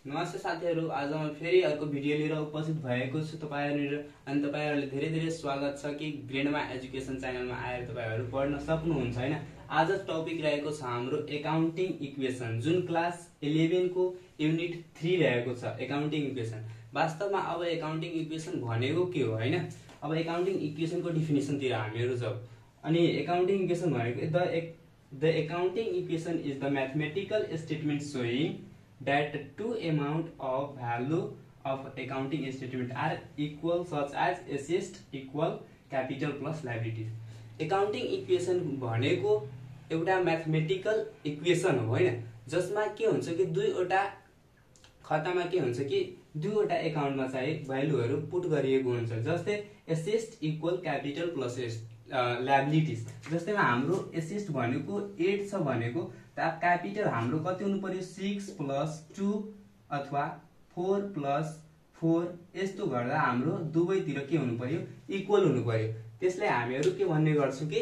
नमस्ते साथीहरु, आज म फेरि अर्को भिडियो लिएर उपस्थित भएको छु तपाईहरुले। अनि तपाईहरुले धेरै धेरै स्वागत छ कि ग्रेडमा एजुकेसन च्यानलमा आएर तपाईहरु पढ्न सक्नुहुन्छ हैन। आज टपिक रहेको छ हाम्रो एकाउन्टिङ इक्वेसन, जुन क्लास 11 को युनिट 3 रहेको छ। एकाउन्टिङ इक्वेसन वास्तवमा अब एकाउन्टिङ इक्वेसन भनेको के हो हैन। अब एकाउन्टिङ इक्वेसनको डेफिनेसनतिर हामीहरु जाऊ। अनि एकाउन्टिङ इक्वेसन भनेको the accounting equation is the mathematical statement showing that two amount of value of accounting statement are equal, such as assets equal capital plus liabilities. Accounting equation भनेको एउटा म्याथमेटिकल इक्वेसन हो हैन, जसमा के हुन्छ कि दुईवटा खातामा के हुन्छ कि दुईवटा एकाउन्टमा चाहिँ भ्यालुहरु पुट गरिएको हुन्छ। जस्तै asset equal capital plus liabilities. जस्तैमा हाम्रो एसेट भनेको 8 छ भनेको त क्यापिटल हाम्रो कति हुनु पर्यो 6 + 2 अथवा 4 + 4 यस्तो गर्दा हाम्रो दुवैतिर के हुनु पर्यो इक्वल हुनु पर्यो। त्यसलाई हामीहरु के भन्ने गर्छौं कि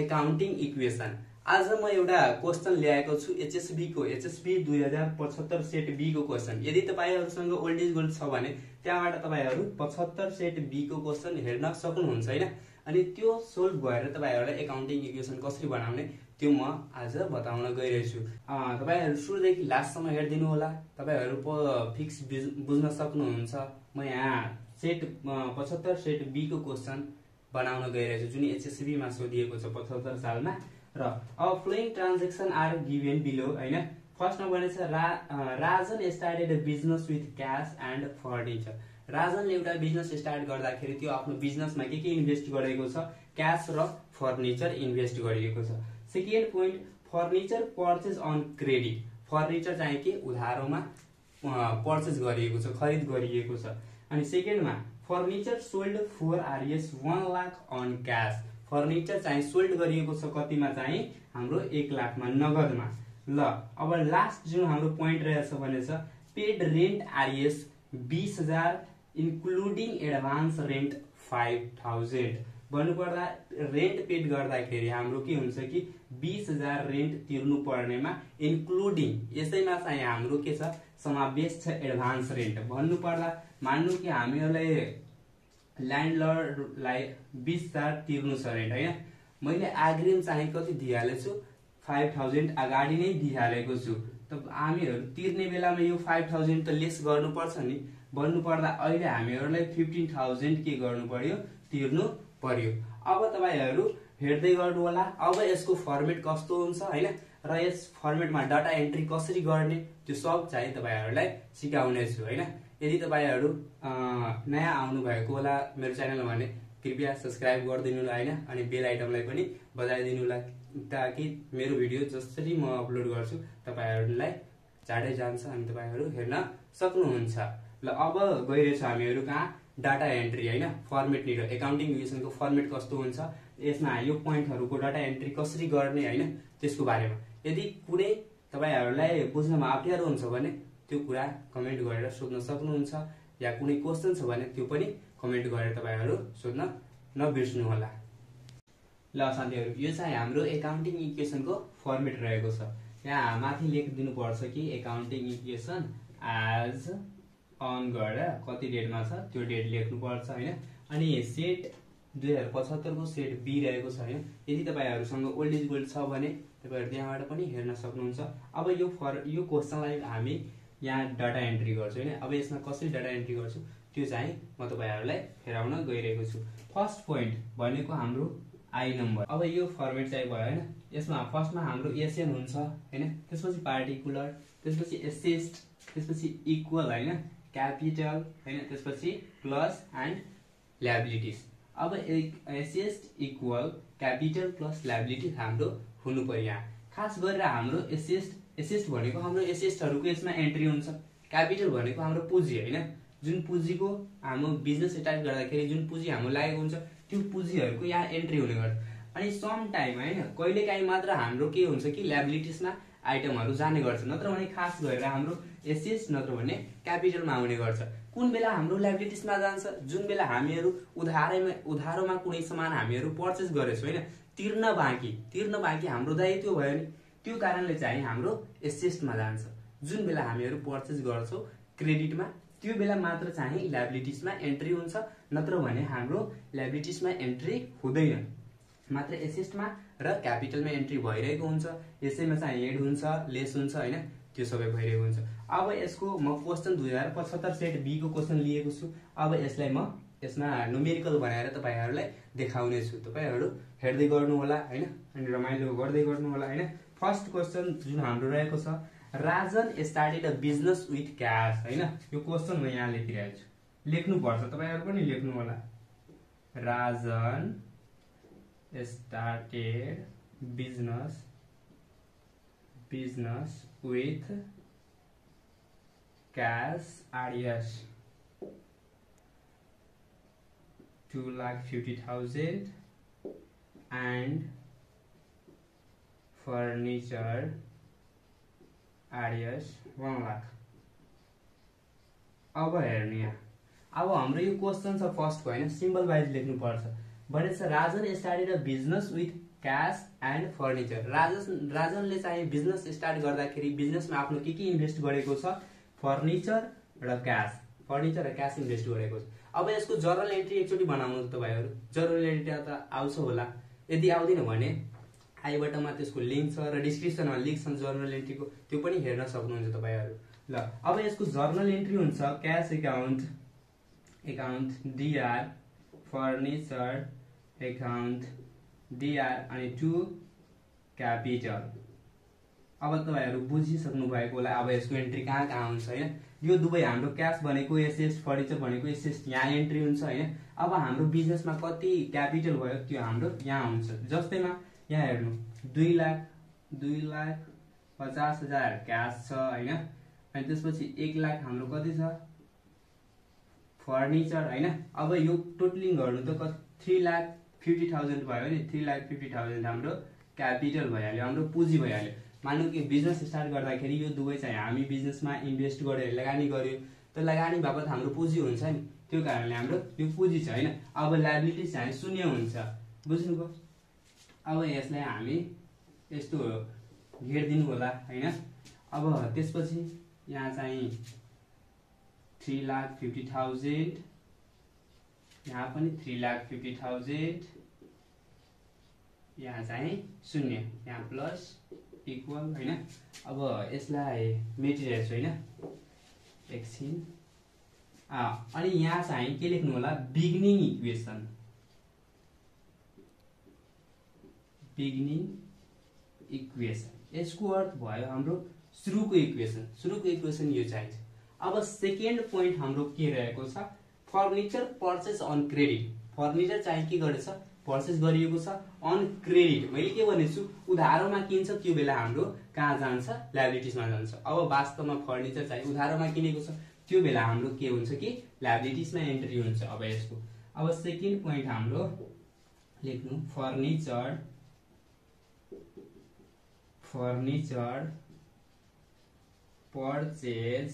एकाउन्टिङ इक्वेसन। आज म एउटा क्वेशन ल्याएको छु एचएसबी को, एचएसबी 2075 सेट बी को क्वेशन। यदि तपाईहरुसँग ओल्ड इज गोल्ड छ भने त्यहाँबाट तपाईहरु 75 सेट बी को क्वेशन हेर्न सक्नुहुन्छ हैन। अनि त्यो सोल्भ भएर तपाईहरुलाई एकाउन्टिङ इक्वेसन कसरी बनाउने त्यो म आज बताउन गइरहेछु। तपाईहरु सुरुदेखि लास्टसम्म हेर्दिनु होला, तपाईहरु फिक्स बुझ्न सक्नुहुन्छ। म यहाँ सेट 75 सेट बी को क्वेशन बनाउन गइरहेछु, जुन एचएसबी मा सोधिएको छ 75 सालमा। र अब following transactions are given below हैन। फर्स्टमा भनेछ Rajan started a business with cash and furniture. राजनले एउटा बिजनेस स्टार्ट गर्दाखेरि त्यो आफ्नो बिजनेसमा के इन्भेस्ट गरेको छ, क्याश र फर्निचर इन्भेस्ट गरिएको छ। Second point, furniture purchase on credit. Furniture चाहिँ के उधारोमा परचेज गरिएको छ, खरिद गरिएको छ। अनि सेकेन्डमा furniture sold for RS 1 lakh on cash. Furniture चाहिँ सोल्ड गरिएको छ कतिमा चाहिँ हाम्रो 1 लाखमा नगदमा। ल अब लास्ट जुन हाम्रो पोइन्ट रहेछ भनेछ paid rent RS 20,000 including advance rent 5,000। भन्नुपर्दा रेन्ट पेड गर्दाखेरि हाम्रो के हुन्छ कि 20,000 रेन्ट तिर्नु पर्नेमा इन्क्लुडिङ यसैमा चाहिँ हाम्रो के छ समावेश छ एडभान्स रेन्ट। भन्नुपर्दा मान्नु कि हामीहरुलाई ल्यान्डलर्डलाई 20,000 तिर्नु छ रेन्ट हैन। मैले अग्रिम चाहिँ कति दिइहालेको छु 5,000 अगाडि नै दिइहालेको छु। त हामीहरु तिर्ने बेलामा यो 5,000 त लेस गर्नुपर्छ नि। भन्नुपर्दा अहिले हामीहरुलाई 15,000 के गर्नु पर्यो तिर्नु पर्यो। अब तपाईहरु हेर्दै गर्नु होला। अब यसको फर्मेट कस्तो हुन्छ हैन, र यस फर्मेटमा डाटा एन्ट्री कसरी गर्ने त्यो सब चाहिँ तपाईहरुलाई सिकाउने छु हैन। यदि तपाईहरु नयाँ आउनु भएको होला मेरो च्यानलमा भने कृपया सब्स्क्राइब गरिदिनु होला हैन। अनि बेल आइकनलाई पनि बजाइदिनु होला, ताकि मेरो भिडियो जसरी म अपलोड गर्छु तपाईहरुलाई चाँडै जान्छ अनि तपाईहरु हेर्न सक्नुहुन्छ। ल अब गइरहेछ हामीहरु कहाँ डाटा एन्ट्री हैन, फर्मेट निर एकाउन्टिङ इक्वेसनको फर्मेट कस्तो हुन्छ, यसमा यो पोइन्टहरुको डाटा एन्ट्री कसरी गर्ने हैन त्यसको बारेमा। यदि कुनै तपाईहरुलाई बुझ्नमा अप्ठ्यारो हुन्छ भने त्यो कुरा कमेन्ट गरेर सोध्न सक्नुहुन्छ, या कुनै क्वेशन छ भने त्यो पनि कमेन्ट गरेर तपाईहरु सोध्न नबिर्सनु होला। ल साथीहरु, यो चाहिँ हाम्रो एकाउन्टिङ इक्वेसनको फर्मेट रहेको छ। यहाँ माथि लेखिदिनु पर्छ कि एकाउन्टिङ इक्वेसन एज अन गरेर कति डेटमा छ त्यो डेट लेख्नु पर्छ हैन। अनि सेट 2075 को सेट बी रहेको छ हैन। यदि तपाईहरुसँग ओल्ड इज गोल्ड छ भने तपाईहरु त्यहाँबाट पनि हेर्न सक्नुहुन्छ। अब यो क्वेशनलाई हामी यहाँ डाटा एन्ट्री गर्छु हैन। अब यसमा कसरी डाटा एन्ट्री गर्छु त्यो चाहिँ म तपाईहरुलाई हेराउन गइरहेको छु। फर्स्ट पोइन्ट भनेको हाम्रो आई नम्बर। अब यो फर्मेट चाहिँ भयो हैन। यसमा फर्स्टमा हाम्रो एसएन हुन्छ हैन, त्यसपछि पार्टिकुलर, त्यसपछि एसेट, त्यसपछि इक्वल हैन, क्यापिटल हैन, त्यसपछि प्लस एन्ड लायबिलिटीज। अब asset equal capital plus liability हाम्रो हुनु पर्यो। यहाँ खास गरेर हाम्रो एसेट भनेको हाम्रो एसेटहरुको यसमा एन्ट्री हुन्छ। क्यापिटल भनेको हाम्रो पुँजी हैन, जुन पुँजीको हाम्रो बिजनेस स्टार्ट गर्दाखेरि जुन पुँजी हाम्रो लागेको हुन्छ त्यो पुँजीहरुको यहाँ एन्ट्री हुने गर्छ। अनि सम टाइम हैन कहिलेकाहीँ मात्र हाम्रो के हुन्छ कि लायबिलिटीजमा आइटमहरु जाने गर्छ, नत्र भने खास गरेर हाम्रो एसेट नत्र भने क्यापिटलमा आउने गर्छ। कुन बेला हाम्रो लायबिलिटीजमा जान्छ, जुन बेला हामीहरु उधारोमा कुनै सामान हामीहरु परचेज गरेछौं हैन, तिर्न बाँकी हाम्रो दायित्व भयो नि, त्यो कारणले चाहिँ हाम्रो एसेटमा जान्छ। जुन बेला हामीहरु परचेज गर्छौं क्रेडिटमा, त्यो बेला मात्र चाहिँ लायबिलिटिजमा एन्ट्री हुन्छ, नत्र भने हाम्रो लायबिलिटिजमा एन्ट्री हुँदैन। मात्र एसेटमा र क्यापिटलमा एन्ट्री भइरहेको हुन्छ। यसैमा चाहिँ एड हुन्छ, लेस हुन्छ हैन, त्यो सबै भइरहेको हुन्छ। अब यसको म क्वेशन 2075 सेट बी को क्वेशन लिएको छु। अब यसलाई म यसमा न्युमेरिकल बनाएर तपाईहरुलाई देखाउने छु। तपाईहरु हेर्दै गर्नु होला हैन, अनि रमाइलो गर्दै गर्नु होला हैन। फर्स्ट क्वेशन जुन हाम्रो रहेको छ, Rajan started a business with cash हैन। यो क्वेशन म यहाँ लेखिरहेको छु, लेख्नु पर्छ, तपाईहरु पनि लेख्नु होला। Rajan started business with cash RS 2,50,000 and furniture RS 1 lakh। अब हेर्नु यहाँ, अब हाम्रो यो क्वेशन छ फर्स्टको हैन, सिम्बल वाइज लेख्नु पर्छ। भनेछ Rajan started a business with cash and furniture. राजनले चाहिँ बिजनेस स्टार्ट गर्दाखेरि बिजनेसमा आफ्नो के इन्भेस्ट गरेको छ, फर्निचर र क्याश, फर्निचर र क्याश इन्भेस्ट गरेको छ। अब यसको जर्नल एन्ट्री एकचोटी बनाउनु तपाईहरु, जर्नल एन्ट्री त आउँछ होला, यदि आउँदैन भने आई बटनमा त्यसको लिंक छ र डिस्क्रिप्सनमा लिंक छ जर्नल एन्ट्रीको, त्यो पनि हेर्न सक्नुहुन्छ तपाईहरु। ल अब यसको जर्नल एन्ट्री हुन्छ cash account DR, furniture account DR अनि टु क्यापिटल। अब तपाईहरु बुझिसक्नु भएको होला अब यसको एन्ट्री कहाँ कहाँ हुन्छ हैन। यो दुवै हाम्रो क्याश भनेको एसेट, फर्निचर भनेको एसेट, यहाँ एन्ट्री हुन्छ हैन। अब हाम्रो बिजनेसमा कति क्यापिटल भयो त्यो हाम्रो यहाँ हुन्छ। जस्तैमा यहाँ हेर्नु 2,50,000 क्याश छ हैन, अनि त्यसपछि 1 लाख हाम्रो कति छ फर्निचर हैन। अब यो टोटलिङ गर्नु त कति 3,50,000 भयो नि, 3,50,000 हाम्रो क्यापिटल भइहाल्यो, हाम्रो पुँजी भइहाल्यो। मानौ कि बिजनेस स्टार्ट गर्दाखेरि यो दुवै चाहिँ हामी बिजनेसमा इन्भेस्ट गरेर लगानी गर्यो, त लगानी बापत हाम्रो पुँजी हुन्छ नि, त्यो कारणले हाम्रो यो पुँजी छ हैन। अब लायबिलिटिज चाहिँ 0 हुन्छ, बुझ्नुभयो। अब यसलाई हामी यस्तो हेर्दिनु होला हैन। अब त्यसपछि यहाँ चाहिँ 3,50,000, यहाँ पनि 3,50,000, यहाँ चाहिँ 0, यहाँ प्लस इक्वल हैन। अब यसलाई मेटिरहेको छु हैन एकछिन। अनि यहाँ चाहिँ के लेख्नु होला, बिगिनिङ इक्वेसन, यसको अर्थ भयो हाम्रो सुरुको इक्वेसन यो चाहिन्छ। अब सेकेन्ड पोइन्ट हाम्रो के रहेको छ, furniture purchase on credit. Furniture चाहिँ के गरेछ, पर्चेस गरिएको छ अन क्रेडिट। मैले के भनेछु, उधारोमा किन्छ त्यो बेला हाम्रो कहाँ जान्छ, लायबिलिटिजमा जान्छ। अब वास्तवमा फर्निचर चाहिँ उधारोमा किनेको छ, त्यो बेला हाम्रो के हुन्छ कि लायबिलिटिजमा एन्ट्री हुन्छ। अब यसको अब सेकेन्ड पोइन्ट हाम्रो लेख्नु, furniture purchase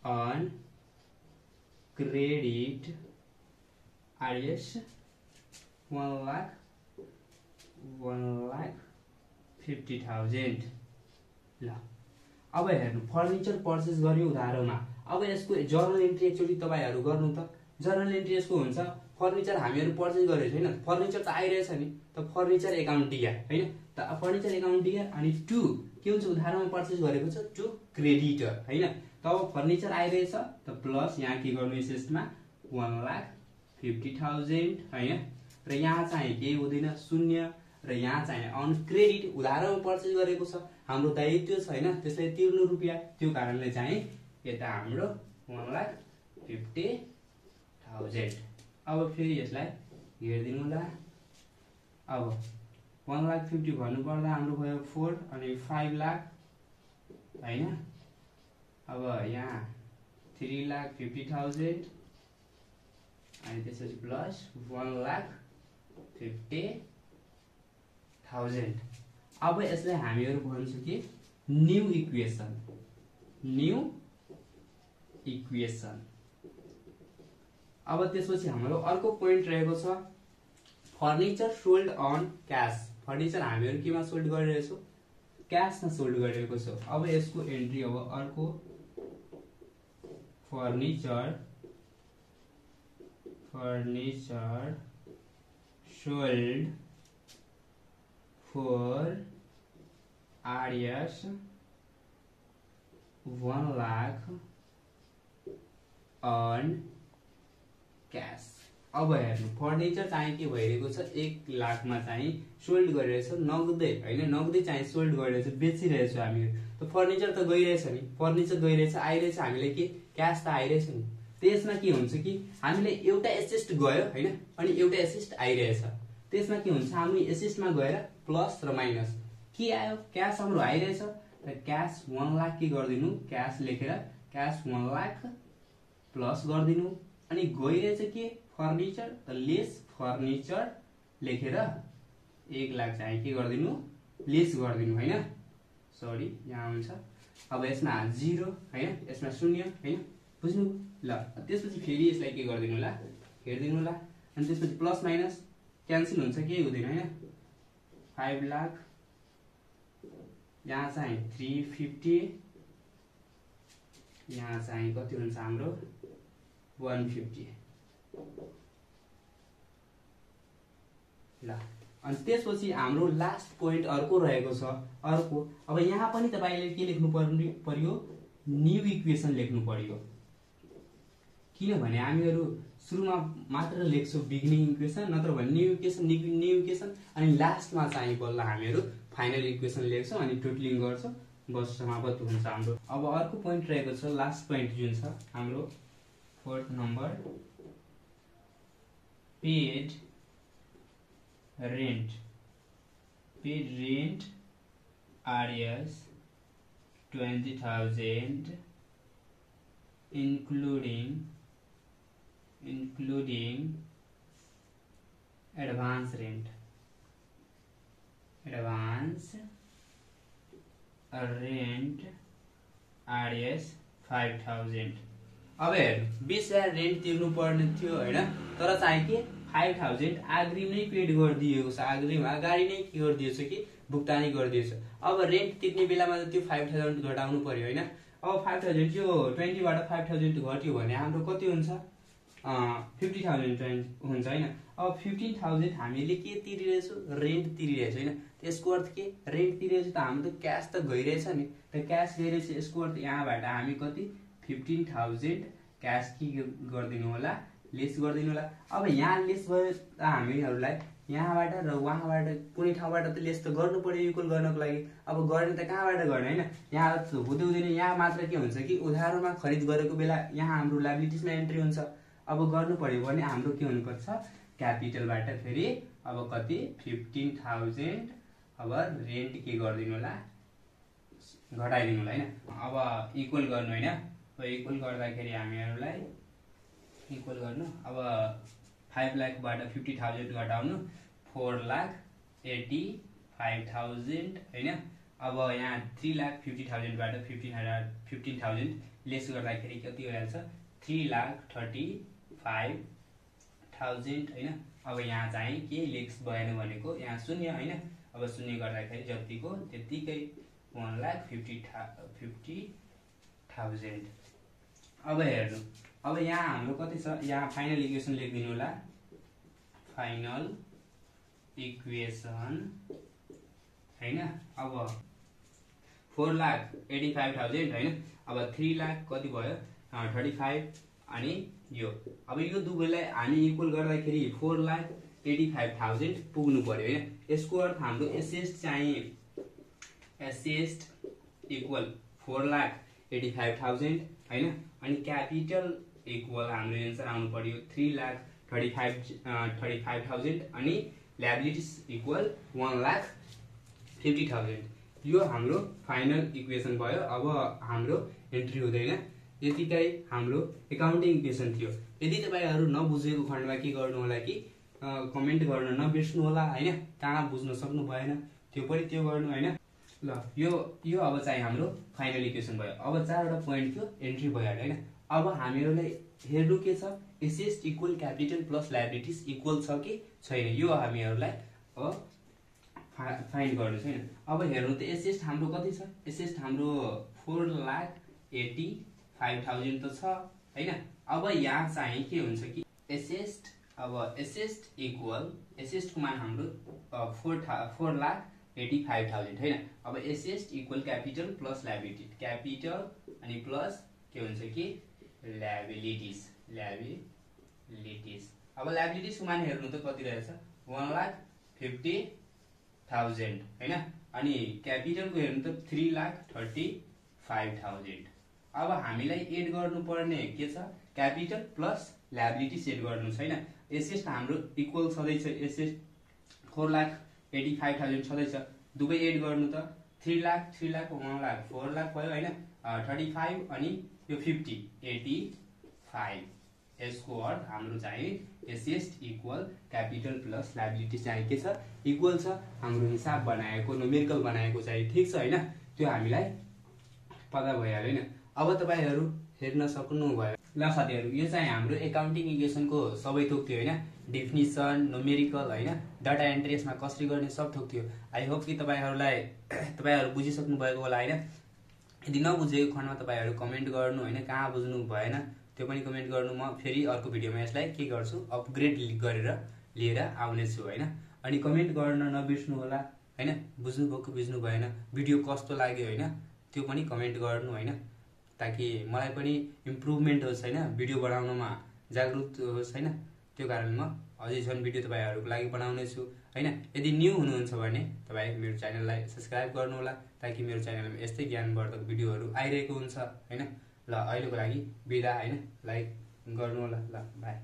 on credit RS 1,50,000। ल अब हेर्नु, फर्निचर पर्चेस गर्यो उधारोमा। अब यसको जर्नल एन्ट्री एकचोटी तपाईहरु गर्नु त। जर्नल एन्ट्री यसको हुन्छ, फर्निचर हामीहरु पर्चेस गरेको छैन, फर्निचर त आइरहेछ नि, त फर्निचर अकाउन्ट डीआर हैन, त फर्निचर अकाउन्ट डीआर अनि टु के हुन्छ, उधारोमा पर्चेस गरेको छ टु क्रेडिटर हैन। तब फर्निचर आइरहेछ त प्लस यहाँ के गर्नु, एसेटमा 1,50,000 हैन, र यहाँ चाहिँ के हुँदैन 0, र यहाँ चाहिँ अन क्रेडिट उधारोमा पर्चेस गरेको छ, हाम्रो दायित्व छ हैन, त्यसलाई तिर्नु रुपैयाँ, त्यो कारणले चाहिँ यता हाम्रो 1,50,000। अब फेरि यसलाई हेर्दिनु होला। अब 1,50,000 भन्नु पर्दा हाम्रो भयो 4 अनि 5 लाख हैन। अब यहाँ 3,50,000 अनि त्यसपछि प्लस 1,50,000। अब यसलाई हामीहरु भन्छौं कि न्यू इक्वेसन। अब त्यसपछि हाम्रो अर्को पोइन्ट रहेको छ, furniture sold on cash. Furniture हामीहरु केमा सोल्ड गरिरहेछौं, क्याशमा सोल्ड गरिरहेको छ। अब यसको एन्ट्री अब अर्को furniture sold for Rs 1 lakh on cash। अब हेर्नु फर्निचर चाहिँ के भइरहेको छ 1 लाखमा चाहिँ सोल्ड गरिरहेछ नगदै हैन, नगदै चाहिँ सोल्ड गरिरहेछ बेचिरहेछ हामीले। त फर्निचर त गइरहेछ नि, फर्निचर गइरहेछ आइरहेछ, हामीले के क्याश त आइरहेछ नि। त्यसमा के हुन्छ कि हामीले एउटा एसेस्ट गयो हैन अनि एउटा एसेस्ट आइरहेछ। त्यसमा के हुन्छ हामी एसेस्टमा गएर प्लस र माइनस के आयो क्याश हाम्रो आइरहेछ र क्याश 1 लाख के गर्दिनु क्याश लेखेर क्याश 1 लाख प्लस गर्दिनु अनि गइरहेछ के फर्निचर त लेस फर्निचर लेखेर 1 लाख चाहिँ के गर्दिनु लेस गर्दिनु हैन। सरी यहाँ हुन्छ अब यसमा 0 हैन यसमा 0 हैन बुझ्नु ल। त्यसपछि फेरि यसलाई के गर्दिनु होला हेर्दिनु होला अनि त्यसपछि प्लस माइनस क्यान्सल हुन्छ केही हुँदैन हैन। 5 लाख यहाँ चाहिँ 350 यहाँ चाहिँ कति हुन्छ हाम्रो 150 ल। अनि त्यसपछि हाम्रो लास्ट पोइन्ट अर्को रहेको छ अर्को। अब यहाँ पनि तपाईले के लेख्नु पर्यो न्यू इक्वेसन लेख्नु पर्यो, किनभने हामीहरु सुरुमा मात्र लेख्छौं बिगिनिङ इक्वेसन नत्र भने न्यू इक्वेसन अनि लास्टमा चाहिँ बल्ल हामीहरु फाइनल इक्वेसन लेख्छौं अनि टोटलिङ गर्छौं बस समाप्त हुन्छ हाम्रो। अब अर्को पोइन्ट रहेको छ लास्ट पोइन्ट जुन छ हाम्रो 4th number paid rent Rs 20,000 including advance rent Rs 5,000। अब हेर्नु 20,000 रेन्ट तिर्नु पर्ने थियो हैन, तर चाहिँ के 5,000 अग्रिम नै पेड गरिदिएको छ, अग्रिम अगाडि नै के गरिदिएको छ कि भुक्तानी गरिदिएको छ। अब रेन्ट तिर्ने बेलामा त त्यो 5,000 घटाउनु पर्यो हैन। अब 5,000 त्यो 20 बाट 5,000 घट्यो भने हाम्रो कति हुन्छ 50,000 हुन्छ हैन। अब 15,000 हामीले के तिरिरहेछौं रेन्ट तिरिरहेछौं हैन। त्यसको अर्थ के रेन्ट तिरिरहेछ त हाम्रो त क्याश त गइरहेछ नि, त क्याश गइरहेछ यसको अर्थ यहाँबाट हामी कति 15,000 क्याश के गर्दिनु होला लेस गर्दिनु होला। अब यहाँ लेस भयो त हामीहरुलाई यहाँबाट र वहाँबाट कुनै ठाउँबाट त लेस त गर्नु पर्यो इक्वल गर्नको लागि। अब गर्ने त कहाँबाट गर्ने हैन, यहाँ त हुँदैन। यहाँ मात्र के हुन्छ कि उधारोमा खरिद गरेको बेला यहाँ हाम्रो लायबिलिटीजमा एन्ट्री हुन्छ। अब गर्नु पर्यो भने हाम्रो के हुनुपर्छ क्यापिटलबाट फेरि अब कति 15,000 अब रेन्ट के गर्दिनु होला घटाइदिनु होला हैन। अब इक्वल गर्नु हैन। अब इक्वल गर्दाखेरि हामीहरुलाई इक्वल गर्नु अब 5 लाखबाट 50,000 घटाउनु 4,85,000 हैन। अब यहाँ 3,50,000 बाट 15,000 लेस गर्दाखेरि कति भइहाल्छ 3,35,000 हैन। अब यहाँ चाहिँ के लेस भएन भनेको यहाँ शून्य हैन। अब शून्य गर्दाखेरि जतिको त्यतिकै 1,50,000। अब हेर्नु अब यहाँ हाम्रो कति छ यहाँ फाइनल इक्वेसन लेखिदिनु होला फाइनल इक्वेसन हैन। अब 4,85,000 हैन। अब 3 लाख कति भयो 35 अनि यो अब यो दुवैलाई हामी इक्वल गर्दाखेरि 4,85,000 पुग्नु पर्यो हैन। यसको अर्थ हाम्रो एसेस्ट चाहिँ एसेस्ट इक्वल 4,85,000 हैन अनि क्यापिटल इक्वल हाम्रो आन्सर आउनु पर्यो 3,35,000 अनि लायबिलिटीज इक्वल 1,50,000। यो हाम्रो फाइनल इक्वेसन भयो। अब हाम्रो एन्ट्री हुँदैन, यतिकै हाम्रो एकाउन्टिङ इक्वेसन थियो। यदि तपाईहरु नबुझेको खण्डमा के गर्नु होला कि कमेन्ट गर्न नबिर्सनु होला हैन। कहाँ बुझ्न सक्नु भएन त्यो पनि त्यो गर्नु हैन। ल यो अब चाहिँ हाम्रो फाइनल इक्वेसन भयो। अब 4वटा पोइन्ट थियो एन्ट्री भइहाल्यो हैन। अब हामीहरुलाई हेर्नु के छ assets equal capital plus liabilities equal छ कि छैन यो हामीहरुलाई अब फाइन्ड गर्नु छैन। अब हेर्नु त एसेस्ट हाम्रो कति छ एसेस्ट हाम्रो 4,85,000 त छ हैन। अब यहाँ चाहिँ के हुन्छ कि एसेस्ट, अब एसेस्ट इक्वल, एसेस्टको मान हाम्रो 4,85,000 हैन। अब assets equal capital plus liability, capital अनि प्लस के हुन्छ कि लायबिलिटीज, लायबिलिटीज। अब लायबिलिटीजको मान हेर्नु त कति रहेछ 1,50,000 हैन। अनि क्यापिटलको हेर्नु त 3,35,000। अब हामीलाई एड गर्नुपर्ने के छ क्यापिटल प्लस लायबिलिटीज एड गर्नु छैन। एसेस्ट हाम्रो इक्वल छँदैछ, एसेस्ट 4,85,000 छँदैछ, दुवै एड गर्नु त 3,00,000 1,00,000 4,00,000 भयो हैन। 35 अनि यो 50 85। यसको अर्थ हाम्रो चाहिँ assets equal capital plus liability चाहिँ के छ इक्वल छ। हाम्रो हिसाब बनाएको न्युमेरिकल बनाएको चाहिँ ठीक छ हैन। त्यो हामीलाई पता भइहाल्यो हैन। अब तपाईहरु हेर्न सक्नुभयो। ल साथीहरु यो चाहिँ हाम्रो एकाउन्टिङ इक्वेसनको सबै थोक थियो हैन। डेफिनिसन, न्युमेरिकल हैन, डाटा एन्ट्री यसमा कसरी गर्ने सब थोक थियो। आई होप कि तपाईहरु बुझिसक्नु भएको होला हैन। यदि नबुझेको खण्डमा तपाईहरु कमेन्ट गर्नु हैन, कहाँ बुझ्नु भएन त्यो पनि कमेन्ट गर्नु। म फेरि अर्को भिडियोमा यसलाई के गर्छु अपग्रेड गरेर लिएर आउने छु हैन। अनि कमेन्ट गर्न नबिर्सनु होला हैन। बुझ्नु भएको बुझ्नु भएन, भिडियो कस्तो लाग्यो हैन त्यो पनि कमेन्ट गर्नु हैन, ताकि मलाई पनि इम्प्रुभमेन्ट होस् हैन, भिडियो बनाउनमा जागरुक होस् हैन। त्यो कारण म अझै झन् भिडियो तपाईहरुको लागि बनाउने छु हैन। यदि न्यू हुनुहुन्छ भने तपाई मेरो च्यानललाई सब्स्क्राइब गर्नु होला, ताकि मेरो च्यानलमा यस्तै ज्ञानवर्धक भिडियोहरु आइरहेको हुन्छ हैन। ल अहिलेको लागि बिदा हैन, लाइक गर्नु होला। ल बाइ।